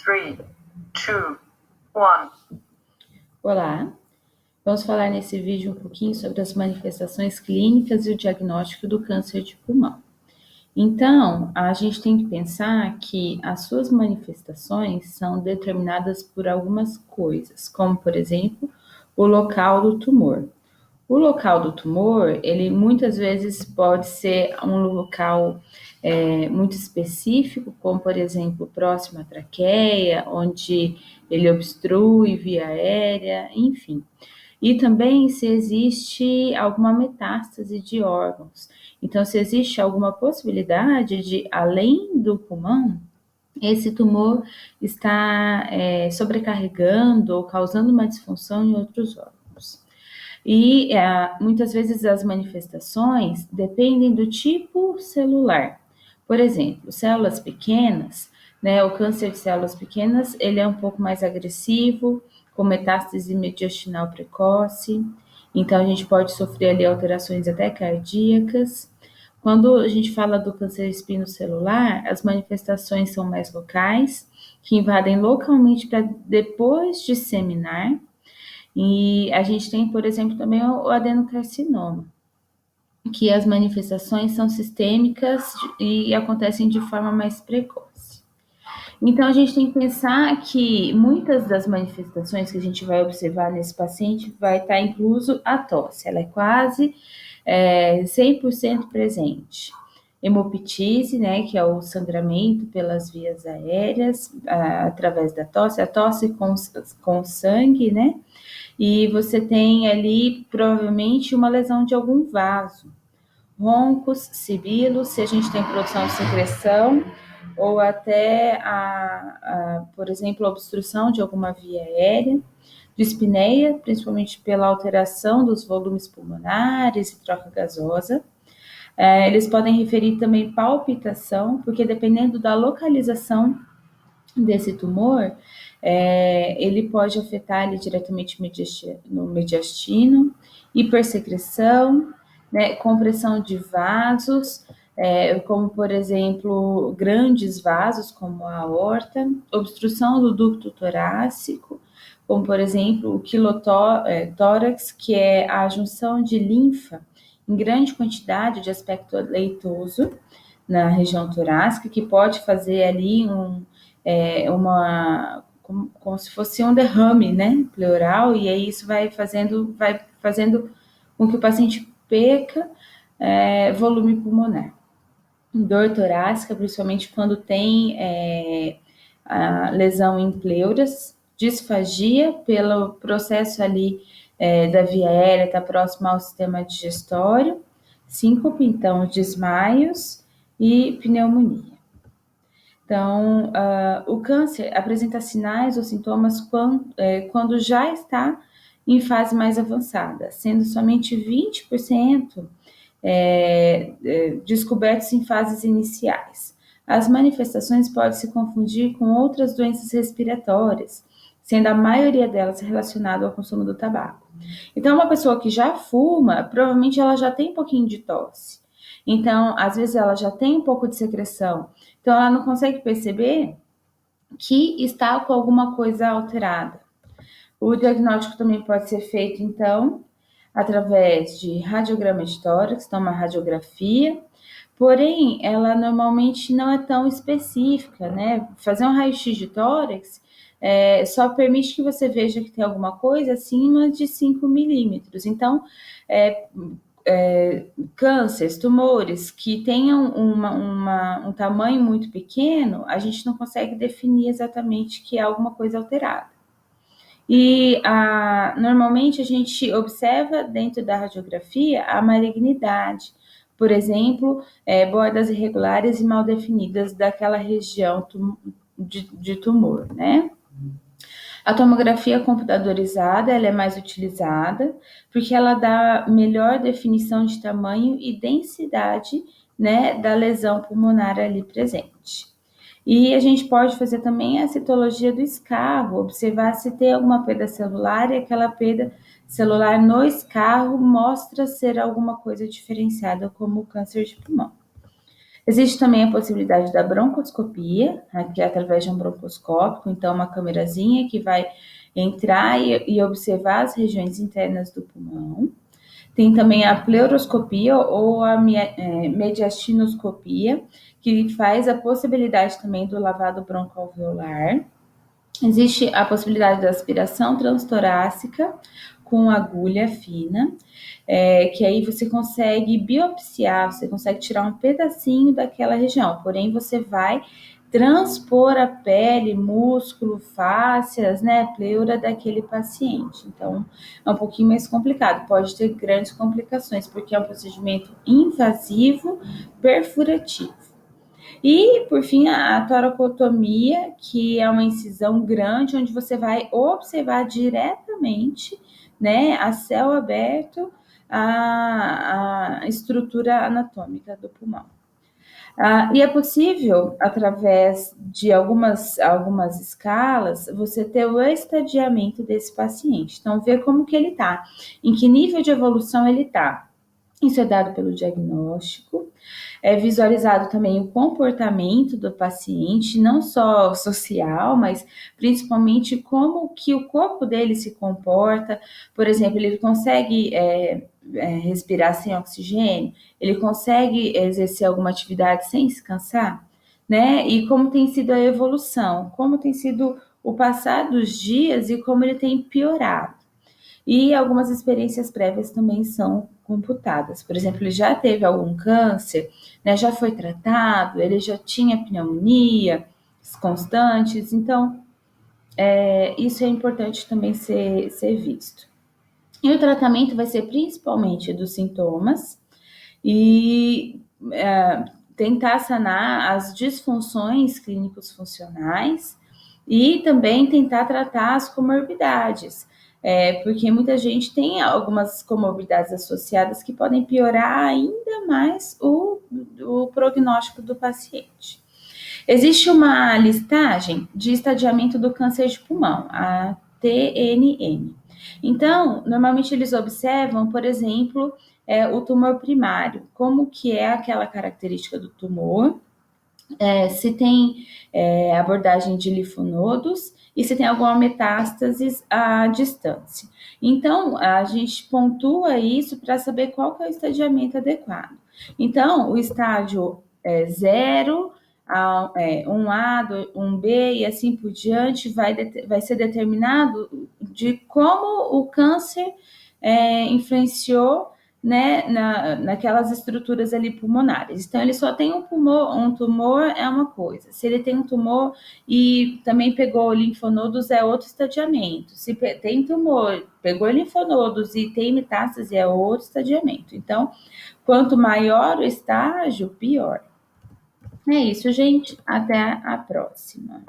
3, 2, 1. Olá, vamos falar nesse vídeo um pouquinho sobre as manifestações clínicas e o diagnóstico do câncer de pulmão. Então, a gente tem que pensar que as suas manifestações são determinadas por algumas coisas, como, por exemplo, o local do tumor. O local do tumor, ele muitas vezes pode ser um local muito específico, como por exemplo, próximo à traqueia, onde ele obstrui via aérea, enfim. E também se existe alguma metástase de órgãos. Então, se existe alguma possibilidade de, além do pulmão, esse tumor está sobrecarregando ou causando uma disfunção em outros órgãos. E muitas vezes as manifestações dependem do tipo celular. Por exemplo, células pequenas, né, o câncer de células pequenas, ele é um pouco mais agressivo, com metástase mediastinal precoce. Então, a gente pode sofrer ali alterações até cardíacas. Quando a gente fala do câncer espinocelular, as manifestações são mais locais, que invadem localmente para depois disseminar. E a gente tem, por exemplo, também o adenocarcinoma, que as manifestações são sistêmicas e acontecem de forma mais precoce. Então, a gente tem que pensar que muitas das manifestações que a gente vai observar nesse paciente vai estar incluso a tosse, ela é quase 100% presente. Hemoptise, né, que é o sangramento pelas vias aéreas através da tosse, a tosse com sangue, né, e você tem ali provavelmente uma lesão de algum vaso. Roncos, sibilos, se a gente tem produção de secreção, ou até, por exemplo, a obstrução de alguma via aérea, dispneia, principalmente pela alteração dos volumes pulmonares e troca gasosa. Eles podem referir também palpitação, porque dependendo da localização desse tumor, ele pode afetar ali diretamente no mediastino, hipersecreção, né, compressão de vasos, como por exemplo, grandes vasos, como a aorta, obstrução do ducto torácico, como por exemplo o quilotórax, que é a junção de linfa em grande quantidade de aspecto leitoso na região torácica, que pode fazer ali como se fosse um derrame, né, pleural, e aí isso vai fazendo com que o paciente perca volume pulmonar. Dor torácica, principalmente quando tem a lesão em pleuras, disfagia pelo processo ali da via aérea, está próximo ao sistema digestório, síncope, então desmaios e pneumonia. Então, o câncer apresenta sinais ou sintomas quando já está em fase mais avançada, sendo somente 20% descobertos em fases iniciais. As manifestações podem se confundir com outras doenças respiratórias, sendo a maioria delas relacionada ao consumo do tabaco. Então, uma pessoa que já fuma, provavelmente ela já tem um pouquinho de tosse. Então, às vezes ela já tem um pouco de secreção. Então, ela não consegue perceber que está com alguma coisa alterada. O diagnóstico também pode ser feito, então, através de radiograma de tórax, então uma radiografia, porém, ela normalmente não é tão específica, né? Fazer um raio-x de tórax só permite que você veja que tem alguma coisa acima de 5 milímetros. Então, cânceres, tumores que tenham um tamanho muito pequeno, a gente não consegue definir exatamente que é alguma coisa alterada. E normalmente a gente observa dentro da radiografia a malignidade, por exemplo, bordas irregulares e mal definidas daquela região de tumor, né? A tomografia computadorizada ela é mais utilizada porque ela dá melhor definição de tamanho e densidade, né, da lesão pulmonar ali presente. E a gente pode fazer também a citologia do escarro, observar se tem alguma perda celular e aquela perda celular no escarro mostra ser alguma coisa diferenciada como o câncer de pulmão. Existe também a possibilidade da broncoscopia, né, que é através de um broncoscópio, então uma câmerazinha que vai entrar e observar as regiões internas do pulmão. Tem também a pleuroscopia ou a mediastinoscopia, que faz a possibilidade também do lavado broncoalveolar. Existe a possibilidade da aspiração transtorácica com agulha fina, que aí você consegue biopsiar, você consegue tirar um pedacinho daquela região, porém você vai transpor a pele, músculo, fáscias, né, pleura daquele paciente. Então, é um pouquinho mais complicado, pode ter grandes complicações, porque é um procedimento invasivo, perfurativo. E, por fim, a toracotomia, que é uma incisão grande, onde você vai observar diretamente, né, a céu aberto, a estrutura anatômica do pulmão. E é possível, através de algumas escalas, você ter o estadiamento desse paciente. Então, ver como que ele está, em que nível de evolução ele está. Isso é dado pelo diagnóstico, é visualizado também o comportamento do paciente, não só social, mas principalmente como que o corpo dele se comporta. Por exemplo, ele consegue respirar sem oxigênio, ele consegue exercer alguma atividade sem se cansar, né? E como tem sido a evolução, como tem sido o passar dos dias e como ele tem piorado. E algumas experiências prévias também são computadas. Por exemplo, ele já teve algum câncer, né, já foi tratado, ele já tinha pneumonia constantes, então isso é importante também ser visto. E o tratamento vai ser principalmente dos sintomas e tentar sanar as disfunções clínicos funcionais e também tentar tratar as comorbidades, porque muita gente tem algumas comorbidades associadas que podem piorar ainda mais o prognóstico do paciente. Existe uma listagem de estadiamento do câncer de pulmão, a TNM. Então, normalmente eles observam, por exemplo, o tumor primário, como que é aquela característica do tumor, se tem abordagem de linfonodos e se tem alguma metástase à distância. Então, a gente pontua isso para saber qual que é o estadiamento adequado. Então, o estágio 0, 1A, 1B e assim por diante vai ser determinado de como o câncer influenciou, né, naquelas estruturas ali pulmonares. Então, ele só tem um tumor é uma coisa. Se ele tem um tumor e também pegou linfonodos, é outro estadiamento. Se tem tumor, pegou linfonodos e tem metástase, é outro estadiamento. Então, quanto maior o estágio, pior. É isso, gente. Até a próxima.